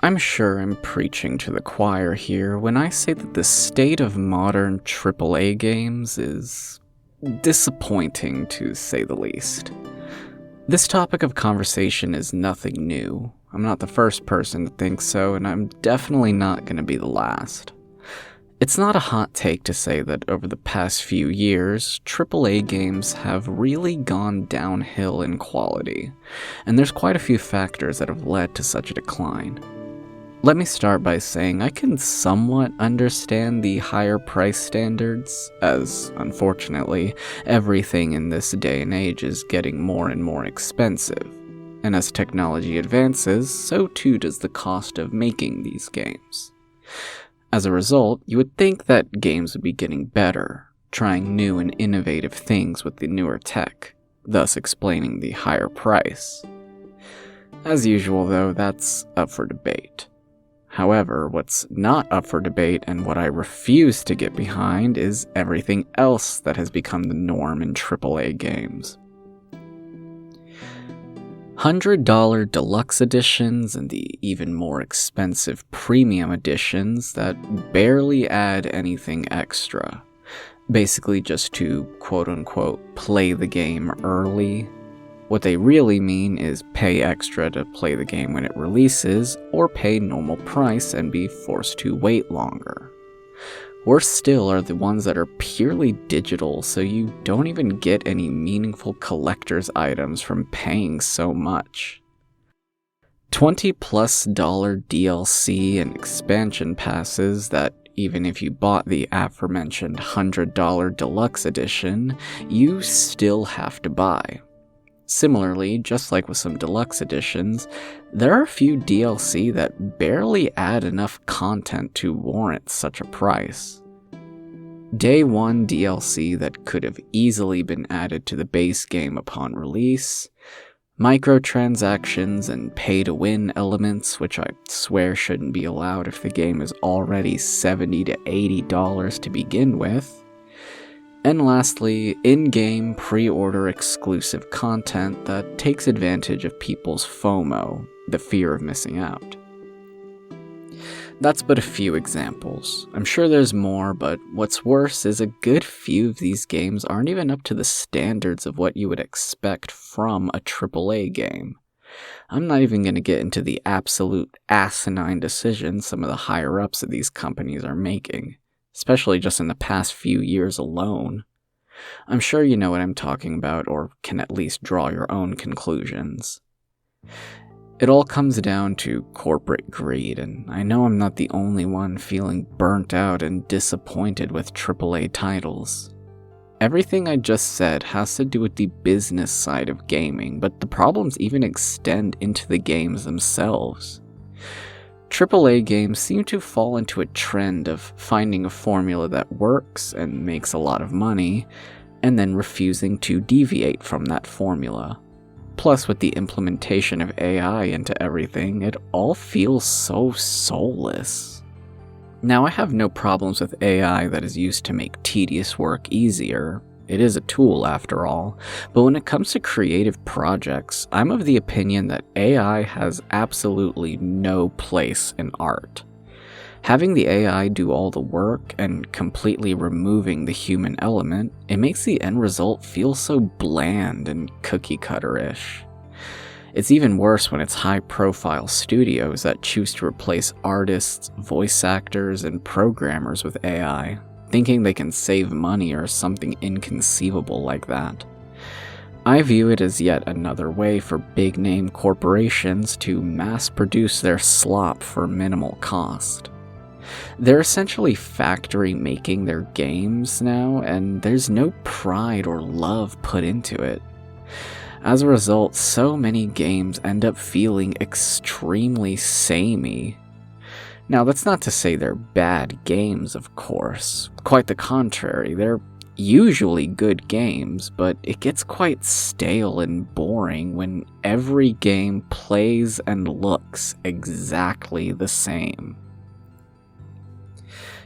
I'm sure I'm preaching to the choir here when I say that the state of modern AAA games is disappointing, to say the least. This topic of conversation is nothing new. I'm not the first person to think so, and I'm definitely not going to be the last. It's not a hot take to say that over the past few years, AAA games have really gone downhill in quality, and there's quite a few factors that have led to such a decline. Let me start by saying I can somewhat understand the higher price standards, as, unfortunately, everything in this day and age is getting more and more expensive. And as technology advances, so too does the cost of making these games. As a result, you would think that games would be getting better, trying new and innovative things with the newer tech, thus explaining the higher price. As usual, though, that's up for debate. However, what's not up for debate and what I refuse to get behind is everything else that has become the norm in AAA games. $100 deluxe editions and the even more expensive premium editions that barely add anything extra, basically just to quote-unquote play the game early. What they really mean is pay extra to play the game when it releases, or pay normal price and be forced to wait longer. Worse still are the ones that are purely digital, so you don't even get any meaningful collector's items from paying so much. $20+ DLC and expansion passes that, even if you bought the aforementioned $100 deluxe edition, you still have to buy. Similarly, just like with some deluxe editions, there are a few DLC that barely add enough content to warrant such a price. Day 1 DLC that could have easily been added to the base game upon release, microtransactions and pay-to-win elements, which I swear shouldn't be allowed if the game is already $70 to $80 to begin with, and lastly, in-game pre-order exclusive content that takes advantage of people's FOMO, the fear of missing out. That's but a few examples. I'm sure there's more, but what's worse is a good few of these games aren't even up to the standards of what you would expect from a AAA game. I'm not even going to get into the absolute asinine decisions some of the higher-ups of these companies are making, especially just in the past few years alone. I'm sure you know what I'm talking about, or can at least draw your own conclusions. It all comes down to corporate greed, and I know I'm not the only one feeling burnt out and disappointed with AAA titles. Everything I just said has to do with the business side of gaming, but the problems even extend into the games themselves. AAA games seem to fall into a trend of finding a formula that works and makes a lot of money, and then refusing to deviate from that formula. Plus, with the implementation of AI into everything, it all feels so soulless. Now, I have no problems with AI that is used to make tedious work easier. It is a tool, after all, but when it comes to creative projects, I'm of the opinion that AI has absolutely no place in art. Having the AI do all the work and completely removing the human element, it makes the end result feel so bland and cookie-cutter-ish. It's even worse when it's high-profile studios that choose to replace artists, voice actors, and programmers with AI, thinking they can save money or something inconceivable like that. I view it as yet another way for big-name corporations to mass-produce their slop for minimal cost. They're essentially factory making their games now, and there's no pride or love put into it. As a result, so many games end up feeling extremely samey. Now, that's not to say they're bad games, of course. Quite the contrary, they're usually good games, but it gets quite stale and boring when every game plays and looks exactly the same.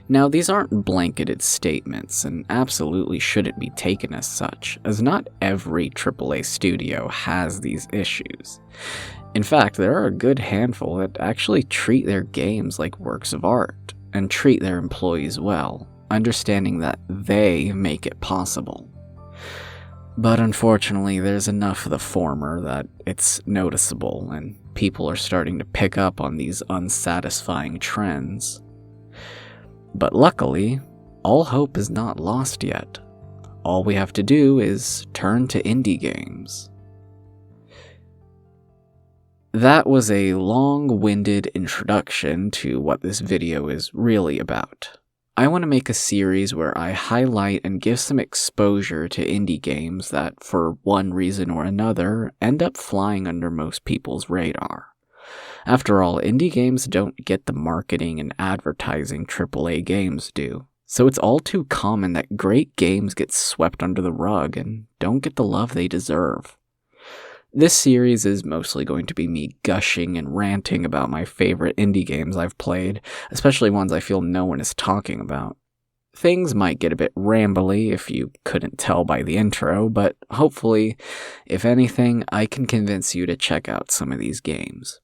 Now, these aren't blanketed statements and absolutely shouldn't be taken as such, as not every AAA studio has these issues. In fact, there are a good handful that actually treat their games like works of art and treat their employees well, understanding that they make it possible. But unfortunately, there's enough of the former that it's noticeable, and people are starting to pick up on these unsatisfying trends. But luckily, all hope is not lost yet. All we have to do is turn to indie games. That was a long-winded introduction to what this video is really about. I want to make a series where I highlight and give some exposure to indie games that, for one reason or another, end up flying under most people's radar. After all, indie games don't get the marketing and advertising AAA games do, so it's all too common that great games get swept under the rug and don't get the love they deserve. This series is mostly going to be me gushing and ranting about my favorite indie games I've played, especially ones I feel no one is talking about. Things might get a bit rambly if you couldn't tell by the intro, but hopefully, if anything, I can convince you to check out some of these games.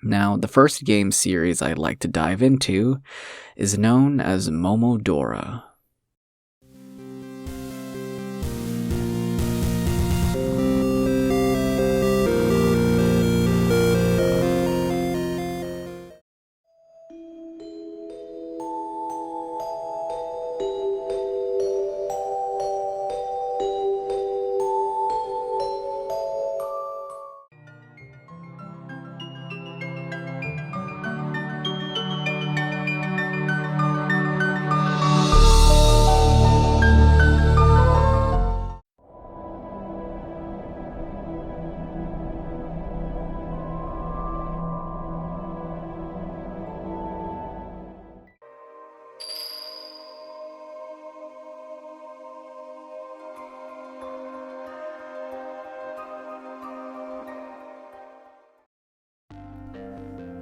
Now, the first game series I'd like to dive into is known as Momodora.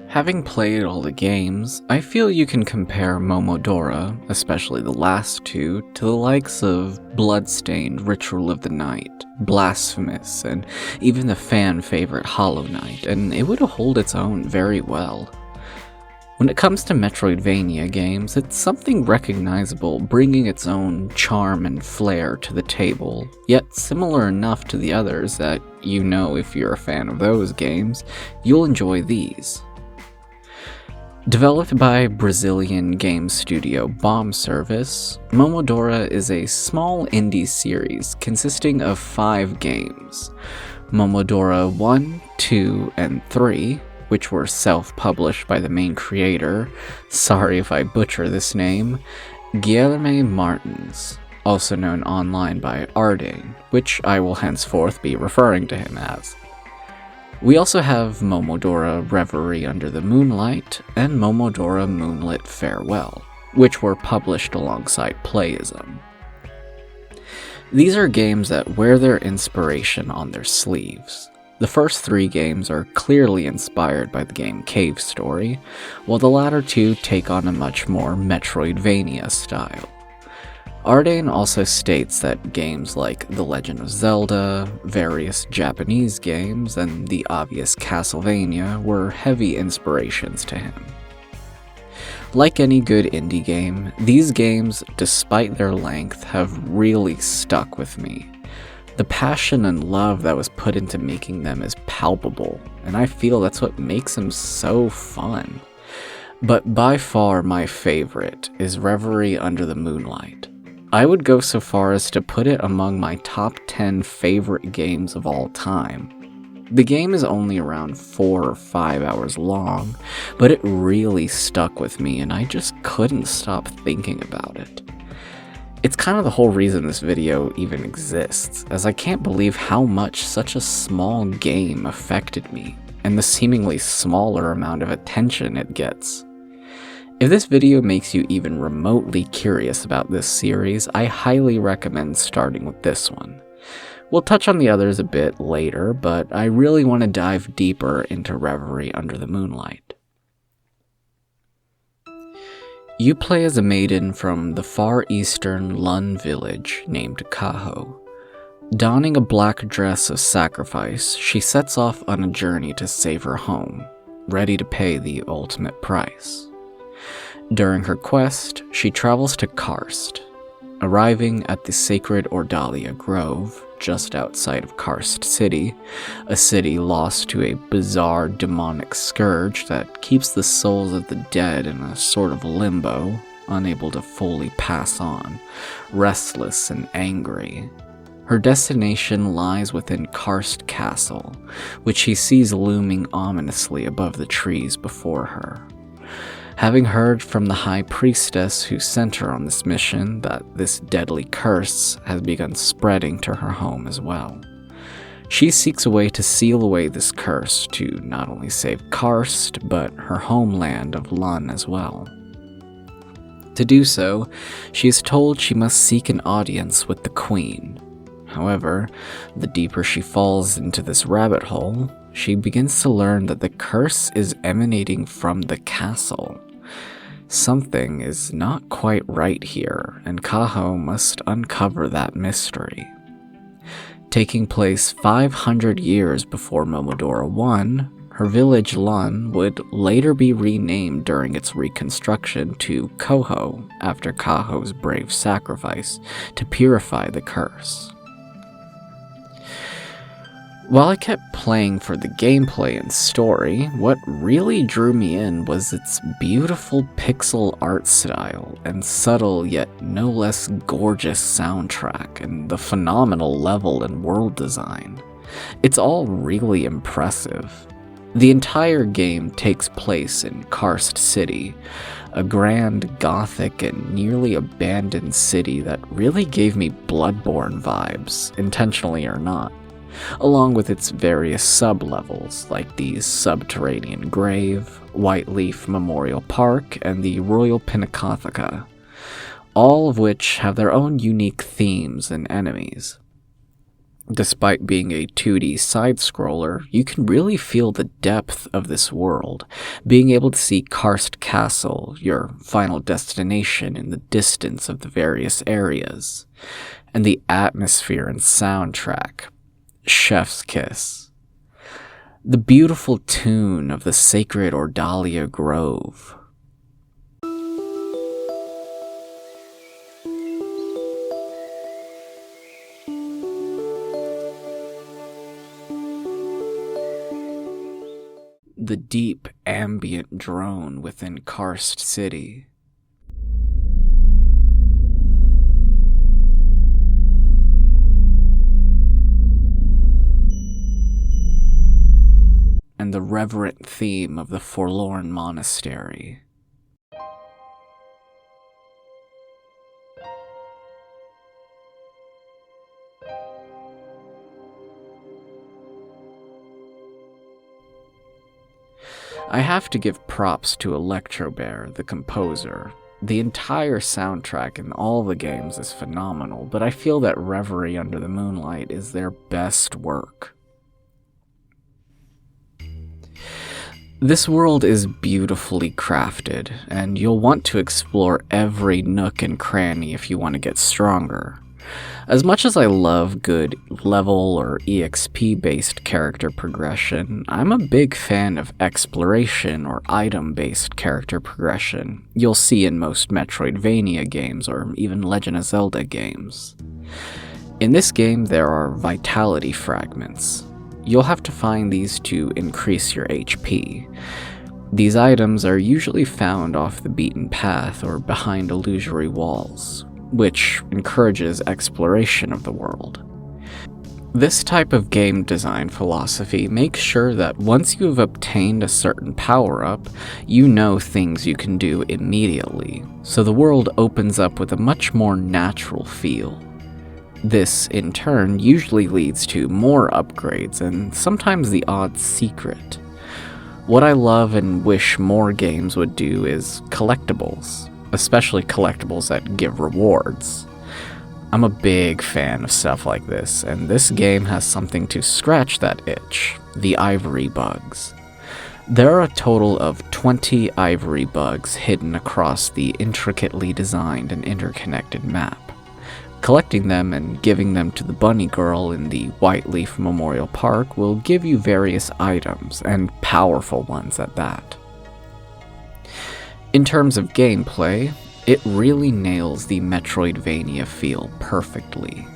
Having played all the games, I feel you can compare Momodora, especially the last two, to the likes of Bloodstained Ritual of the Night, Blasphemous, and even the fan-favorite Hollow Knight, and it would hold its own very well. When it comes to Metroidvania games, it's something recognizable, bringing its own charm and flair to the table, yet similar enough to the others that you know if you're a fan of those games, you'll enjoy these. Developed by Brazilian game studio Bomb Service, Momodora is a small indie series consisting of 5 games: Momodora 1, 2, and 3, which were self-published by the main creator, sorry if I butcher this name, Guilherme Martins, also known online by Ardane, which I will henceforth be referring to him as. We also have Momodora Reverie Under the Moonlight and Momodora Moonlit Farewell, which were published alongside Playism. These are games that wear their inspiration on their sleeves. The first 3 games are clearly inspired by the game Cave Story, while the latter 2 take on a much more Metroidvania style. Ardane also states that games like The Legend of Zelda, various Japanese games, and the obvious Castlevania were heavy inspirations to him. Like any good indie game, these games, despite their length, have really stuck with me. The passion and love that was put into making them is palpable, and I feel that's what makes them so fun. But by far my favorite is Reverie Under the Moonlight. I would go so far as to put it among my top 10 favorite games of all time. The game is only around 4 or 5 hours long, but it really stuck with me and I just couldn't stop thinking about it. It's kind of the whole reason this video even exists, as I can't believe how much such a small game affected me, and the seemingly smaller amount of attention it gets. If this video makes you even remotely curious about this series, I highly recommend starting with this one. We'll touch on the others a bit later, but I really want to dive deeper into Reverie Under the Moonlight. You play as a maiden from the far eastern Lun village named Kaho. Donning a black dress of sacrifice, she sets off on a journey to save her home, ready to pay the ultimate price. During her quest, she travels to Karst, arriving at the sacred Ordalia Grove, just outside of Karst City, a city lost to a bizarre demonic scourge that keeps the souls of the dead in a sort of limbo, unable to fully pass on, restless and angry. Her destination lies within Karst Castle, which she sees looming ominously above the trees before her. Having heard from the High Priestess who sent her on this mission that this deadly curse has begun spreading to her home as well, she seeks a way to seal away this curse to not only save Karst, but her homeland of Lun as well. To do so, she is told she must seek an audience with the Queen. However, the deeper she falls into this rabbit hole, she begins to learn that the curse is emanating from the castle. Something is not quite right here, and Kaho must uncover that mystery. Taking place 500 years before Momodora 1, her village Lun would later be renamed during its reconstruction to Koho after Kaho's brave sacrifice to purify the curse. While I kept playing for the gameplay and story, what really drew me in was its beautiful pixel art style and subtle yet no less gorgeous soundtrack and the phenomenal level and world design. It's all really impressive. The entire game takes place in Karst City, a grand, gothic, and nearly abandoned city that really gave me Bloodborne vibes, intentionally or not, along with its various sub-levels like the Subterranean Grave, Whiteleaf Memorial Park, and the Royal Pinacotheca, all of which have their own unique themes and enemies. Despite being a 2D side-scroller, you can really feel the depth of this world, being able to see Karst Castle, your final destination, in the distance of the various areas, and the atmosphere and soundtrack. Chef's kiss. The beautiful tune of the sacred Ordalia Grove. The deep ambient drone within Karst City. And the reverent theme of the forlorn monastery. I have to give props to Electrobear, the composer. The entire soundtrack in all the games is phenomenal, but I feel that Reverie Under the Moonlight is their best work. This world is beautifully crafted, and you'll want to explore every nook and cranny if you want to get stronger. As much as I love good level or EXP-based character progression, I'm a big fan of exploration or item-based character progression you'll see in most Metroidvania games or even Legend of Zelda games. In this game, there are vitality fragments. You'll have to find these to increase your HP. These items are usually found off the beaten path or behind illusory walls, which encourages exploration of the world. This type of game design philosophy makes sure that once you have obtained a certain power-up, you know things you can do immediately, so the world opens up with a much more natural feel. This, in turn, usually leads to more upgrades and sometimes the odd secret. What I love and wish more games would do is collectibles, especially collectibles that give rewards. I'm a big fan of stuff like this, and this game has something to scratch that itch, the ivory bugs. There are a total of 20 ivory bugs hidden across the intricately designed and interconnected map. Collecting them and giving them to the bunny girl in the White Leaf Memorial Park will give you various items, and powerful ones at that. In terms of gameplay, it really nails the Metroidvania feel perfectly.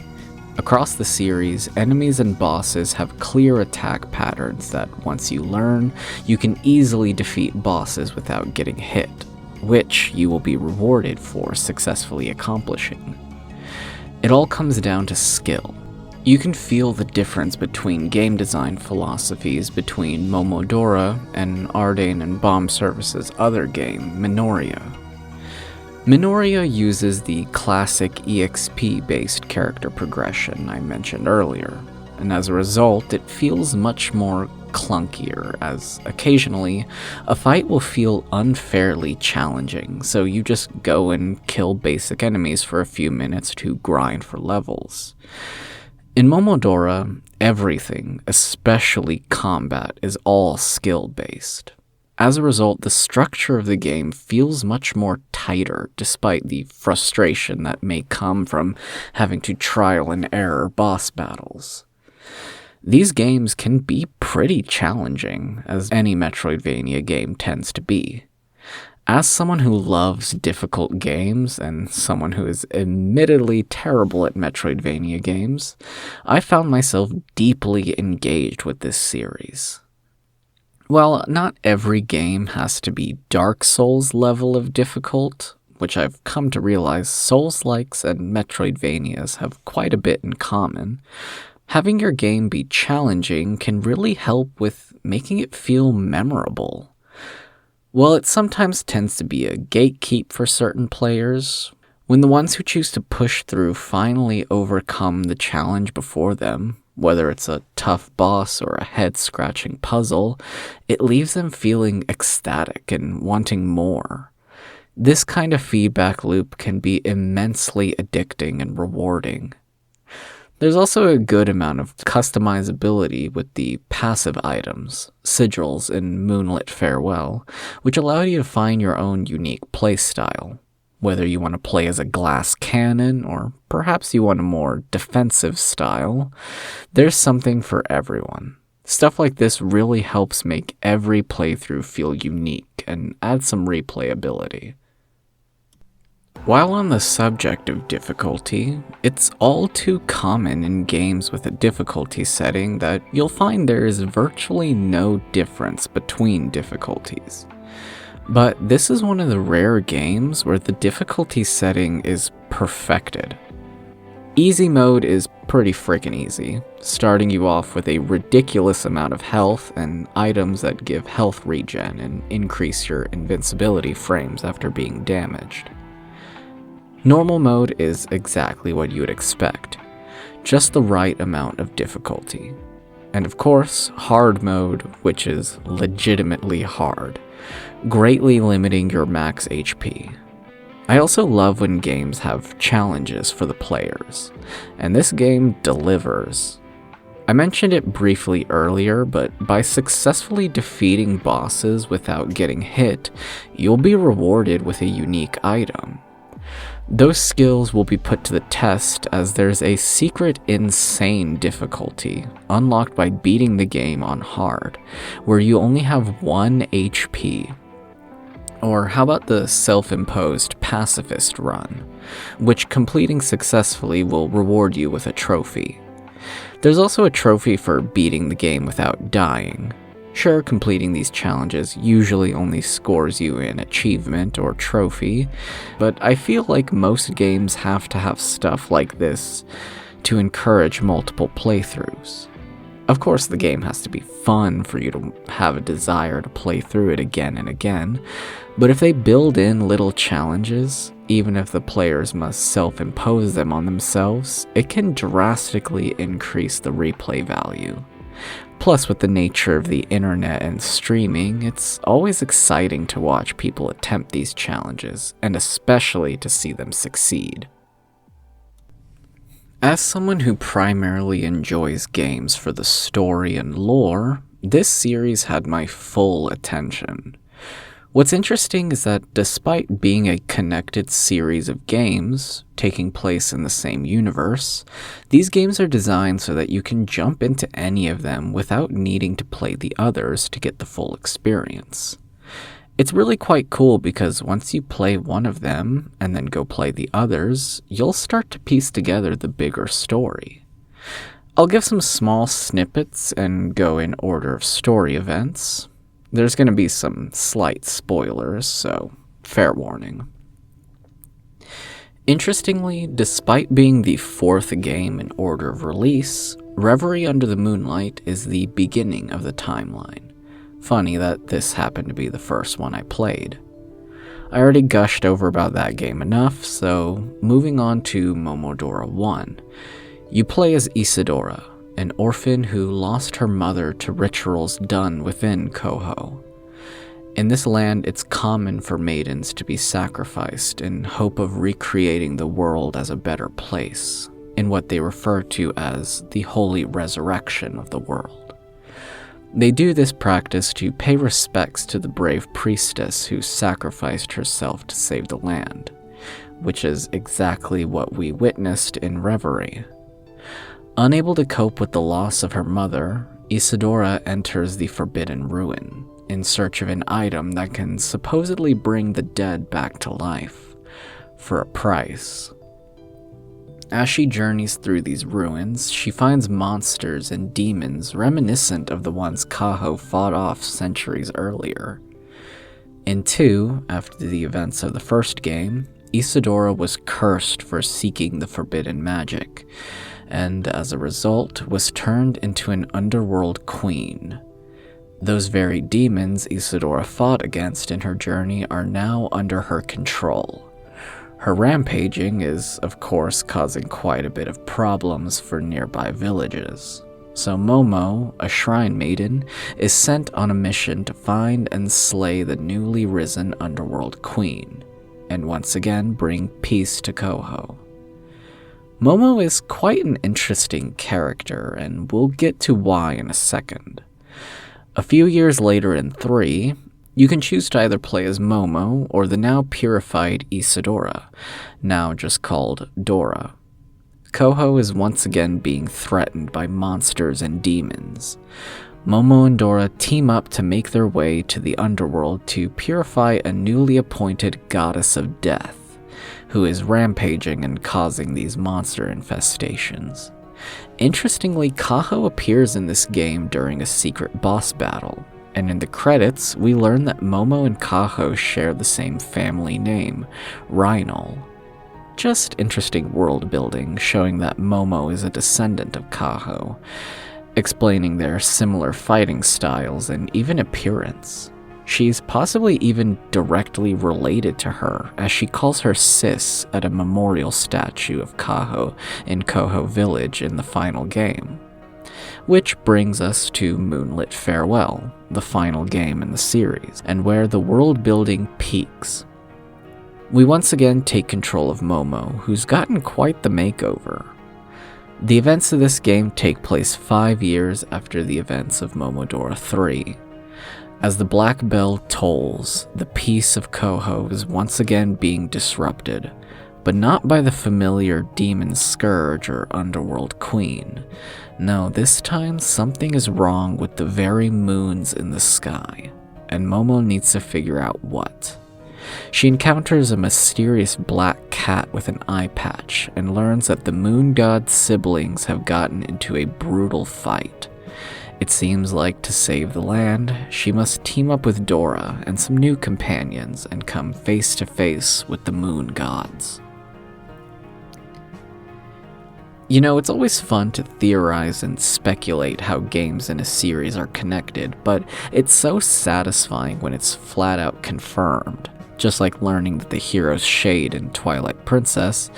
Across the series, enemies and bosses have clear attack patterns that, once you learn, you can easily defeat bosses without getting hit, which you will be rewarded for successfully accomplishing. It all comes down to skill. You can feel the difference between game design philosophies between Momodora and Ardane and Bomb Service's other game, Minoria. Minoria uses the classic EXP-based character progression I mentioned earlier, and as a result, it feels much more clunkier, as occasionally, a fight will feel unfairly challenging, so you just go and kill basic enemies for a few minutes to grind for levels. In Momodora, everything, especially combat, is all skill-based. As a result, the structure of the game feels much more tighter, despite the frustration that may come from having to trial and error boss battles. These games can be pretty challenging, as any Metroidvania game tends to be. As someone who loves difficult games, and someone who is admittedly terrible at Metroidvania games, I found myself deeply engaged with this series. While not every game has to be Dark Souls level of difficult, which I've come to realize Souls-likes and Metroidvanias have quite a bit in common, having your game be challenging can really help with making it feel memorable. While it sometimes tends to be a gatekeep for certain players, when the ones who choose to push through finally overcome the challenge before them, whether it's a tough boss or a head-scratching puzzle, it leaves them feeling ecstatic and wanting more. This kind of feedback loop can be immensely addicting and rewarding. There's also a good amount of customizability with the passive items, sigils in Moonlit Farewell, which allow you to find your own unique playstyle. Whether you want to play as a glass cannon, or perhaps you want a more defensive style, there's something for everyone. Stuff like this really helps make every playthrough feel unique and add some replayability. While on the subject of difficulty, it's all too common in games with a difficulty setting that you'll find there is virtually no difference between difficulties. But this is one of the rare games where the difficulty setting is perfected. Easy mode is pretty freaking easy, starting you off with a ridiculous amount of health and items that give health regen and increase your invincibility frames after being damaged. Normal mode is exactly what you would expect, just the right amount of difficulty. And of course, hard mode, which is legitimately hard, greatly limiting your max HP. I also love when games have challenges for the players, and this game delivers. I mentioned it briefly earlier, but by successfully defeating bosses without getting hit, you'll be rewarded with a unique item. Those skills will be put to the test as there's a secret insane difficulty unlocked by beating the game on hard, where you only have 1 HP. Or how about the self-imposed pacifist run, which completing successfully will reward you with a trophy. There's also a trophy for beating the game without dying. Sure, completing these challenges usually only scores you an achievement or trophy, but I feel like most games have to have stuff like this to encourage multiple playthroughs. Of course, the game has to be fun for you to have a desire to play through it again and again, but if they build in little challenges, even if the players must self-impose them on themselves, it can drastically increase the replay value. Plus, with the nature of the internet and streaming, it's always exciting to watch people attempt these challenges, and especially to see them succeed. As someone who primarily enjoys games for the story and lore, This series had my full attention. What's interesting is that despite being a connected series of games taking place in the same universe, these games are designed so that you can jump into any of them without needing to play the others to get the full experience. It's really quite cool because once you play one of them and then go play the others, you'll start to piece together the bigger story. I'll give some small snippets and go in order of story events. There's going to be some slight spoilers, so fair warning. Interestingly, despite being the fourth game in order of release, Reverie Under the Moonlight is the beginning of the timeline. Funny that this happened to be the first one I played. I already gushed over about that game enough, so moving on to Momodora 1. You play as Isadora, an orphan who lost her mother to rituals done within Koho. In this land, it's common for maidens to be sacrificed in hope of recreating the world as a better place, in what they refer to as the holy resurrection of the world. They do this practice to pay respects to the brave priestess who sacrificed herself to save the land, which is exactly what we witnessed in Reverie. Unable to cope with the loss of her mother, Isadora enters the Forbidden Ruin in search of an item that can supposedly bring the dead back to life, for a price. As she journeys through these ruins, she finds monsters and demons reminiscent of the ones Kaho fought off centuries earlier. In 2, after the events of the first game, Isadora was cursed for seeking the forbidden magic, and as a result was turned into an underworld queen. Those very demons Isadora fought against in her journey are now under her control. Her rampaging is, of course, causing quite a bit of problems for nearby villages. So Momo, a shrine maiden, is sent on a mission to find and slay the newly risen underworld queen, and once again bring peace to Koho. Momo is quite an interesting character, and we'll get to why in a second. A few years later in 3, you can choose to either play as Momo or the now purified Isadora, now just called Dora. Koho is once again being threatened by monsters and demons. Momo and Dora team up to make their way to the underworld to purify a newly appointed goddess of death, who is rampaging and causing these monster infestations. Interestingly, Kaho appears in this game during a secret boss battle, and in the credits, we learn that Momo and Kaho share the same family name, Rhinal. Just interesting world building, showing that Momo is a descendant of Kaho, explaining their similar fighting styles and even appearance. She's possibly even directly related to her, as she calls her sis at a memorial statue of Kaho in Koho Village in the final game. Which brings us to Moonlit Farewell, the final game in the series, and where the world building peaks. We once again take control of Momo, who's gotten quite the makeover. The events of this game take place 5 years after the events of Momodora 3. As the Black Bell tolls, the peace of Koho is once again being disrupted, but not by the familiar Demon Scourge or Underworld Queen. No, this time something is wrong with the very moons in the sky, and Momo needs to figure out what. She encounters a mysterious black cat with an eye patch and learns that the moon god's siblings have gotten into a brutal fight. It seems like to save the land, she must team up with Dora and some new companions and come face to face with the moon gods. You know, it's always fun to theorize and speculate how games in a series are connected, but it's so satisfying when it's flat out confirmed. Just like learning that the hero's shade in Twilight Princess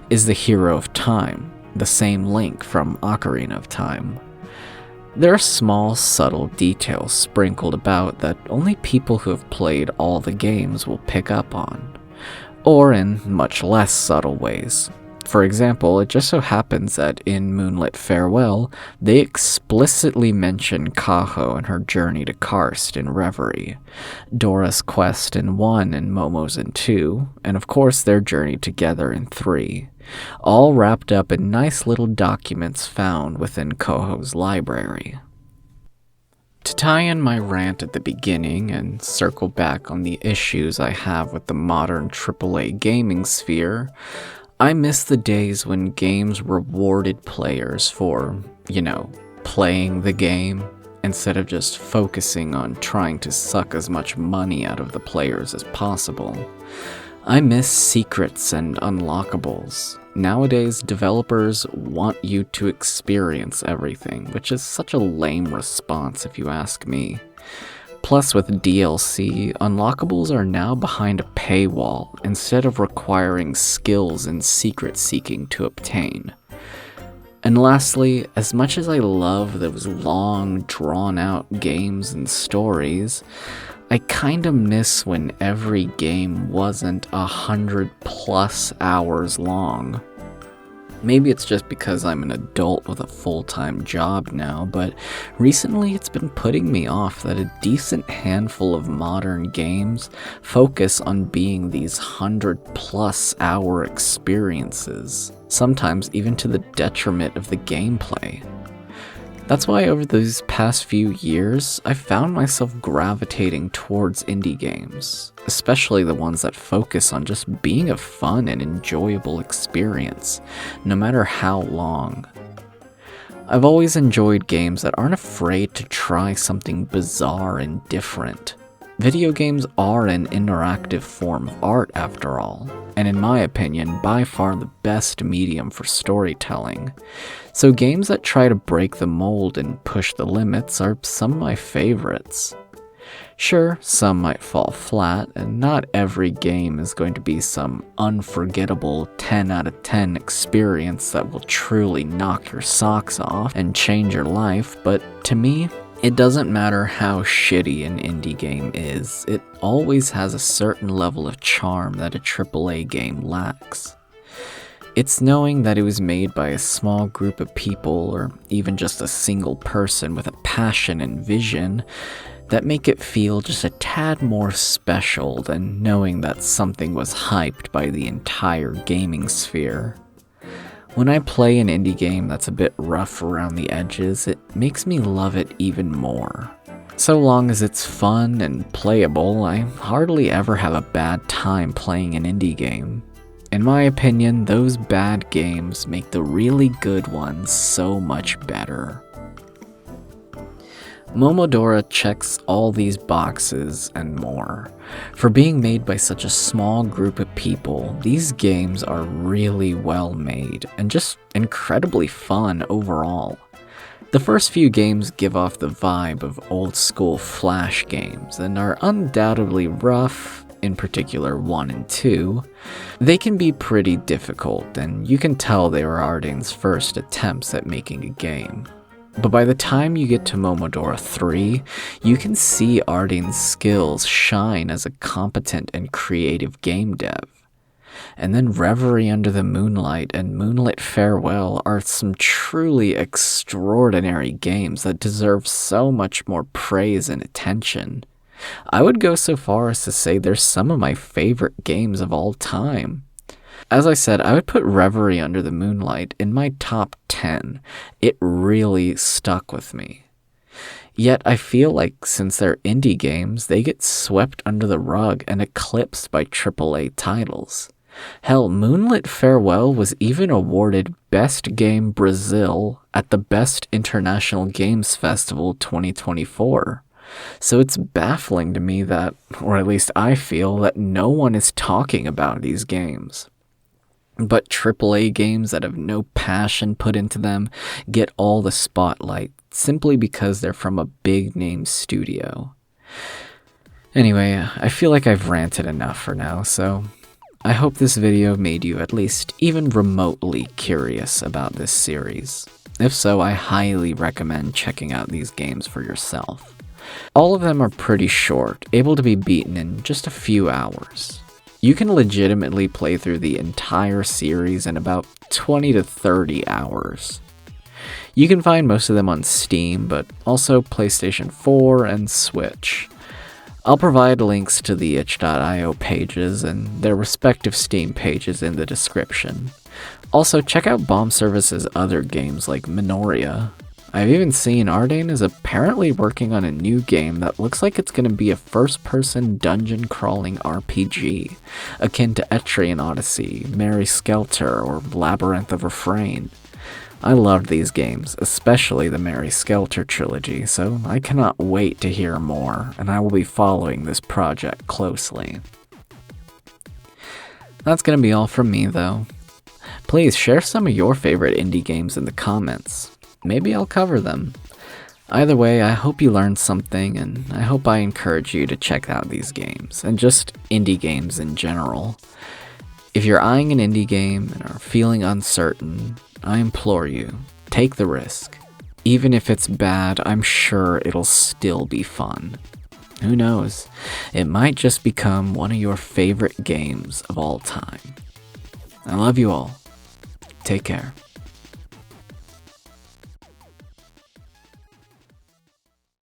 is the hero of time, the same Link from Ocarina of Time. There are small, subtle details sprinkled about that only people who have played all the games will pick up on, or in much less subtle ways. For example, it just so happens that in Moonlit Farewell, they explicitly mention Kaho and her journey to Karst in Reverie, Dora's quest in 1 and Momo's in 2, and of course their journey together in 3, all wrapped up in nice little documents found within Koho's library. To tie in my rant at the beginning and circle back on the issues I have with the modern AAA gaming sphere, I miss the days when games rewarded players for, playing the game, instead of just focusing on trying to suck as much money out of the players as possible. I miss secrets and unlockables. Nowadays, developers want you to experience everything, which is such a lame response if you ask me. Plus, with DLC, unlockables are now behind a paywall instead of requiring skills and secret seeking to obtain. And lastly, as much as I love those long, drawn-out games and stories, I kinda miss when every game wasn't 100+ hours long. Maybe it's just because I'm an adult with a full-time job now, but recently it's been putting me off that a decent handful of modern games focus on being these 100+ hour experiences, sometimes even to the detriment of the gameplay. That's why over these past few years, I've found myself gravitating towards indie games, especially the ones that focus on just being a fun and enjoyable experience, no matter how long. I've always enjoyed games that aren't afraid to try something bizarre and different. Video games are an interactive form of art after all, and in my opinion, by far the best medium for storytelling. So games that try to break the mold and push the limits are some of my favorites. Sure, some might fall flat, and not every game is going to be some unforgettable 10 out of 10 experience that will truly knock your socks off and change your life, but to me, it doesn't matter how shitty an indie game is, it always has a certain level of charm that a AAA game lacks. It's knowing that it was made by a small group of people, or even just a single person with a passion and vision, that make it feel just a tad more special than knowing that something was hyped by the entire gaming sphere. When I play an indie game that's a bit rough around the edges, it makes me love it even more. So long as it's fun and playable, I hardly ever have a bad time playing an indie game. In my opinion, those bad games make the really good ones so much better. Momodora checks all these boxes and more. For being made by such a small group of people, these games are really well made and just incredibly fun overall. The first few games give off the vibe of old school Flash games and are undoubtedly rough, in particular 1 and 2. They can be pretty difficult, and you can tell they were Ardane's first attempts at making a game. But by the time you get to Momodora 3, you can see Ardane's skills shine as a competent and creative game dev. And then Reverie Under the Moonlight and Moonlit Farewell are some truly extraordinary games that deserve so much more praise and attention. I would go so far as to say they're some of my favorite games of all time. As I said, I would put Reverie Under the Moonlight in my top 10. It really stuck with me. Yet I feel like since they're indie games, they get swept under the rug and eclipsed by AAA titles. Hell, Moonlit Farewell was even awarded Best Game Brazil at the Best International Games Festival 2024. So it's baffling to me that, or at least I feel, that no one is talking about these games. But AAA games that have no passion put into them get all the spotlight simply because they're from a big-name studio. Anyway, I feel like I've ranted enough for now, so I hope this video made you at least even remotely curious about this series. If so, I highly recommend checking out these games for yourself. All of them are pretty short, able to be beaten in just a few hours. You can legitimately play through the entire series in about 20 to 30 hours. You can find most of them on Steam, but also PlayStation 4 and Switch. I'll provide links to the itch.io pages and their respective Steam pages in the description. Also, check out Bomb Service's other games like Minoria. I've even seen Ardane is apparently working on a new game that looks like it's going to be a first-person dungeon-crawling RPG, akin to Etrian Odyssey, Mary Skelter, or Labyrinth of Refrain. I loved these games, especially the Mary Skelter trilogy, so I cannot wait to hear more, and I will be following this project closely. That's going to be all from me, though. Please share some of your favorite indie games in the comments. Maybe I'll cover them. Either way, I hope you learned something, and I hope I encourage you to check out these games, and just indie games in general. If you're eyeing an indie game and are feeling uncertain, I implore you, take the risk. Even if it's bad, I'm sure it'll still be fun. Who knows? It might just become one of your favorite games of all time. I love you all. Take care.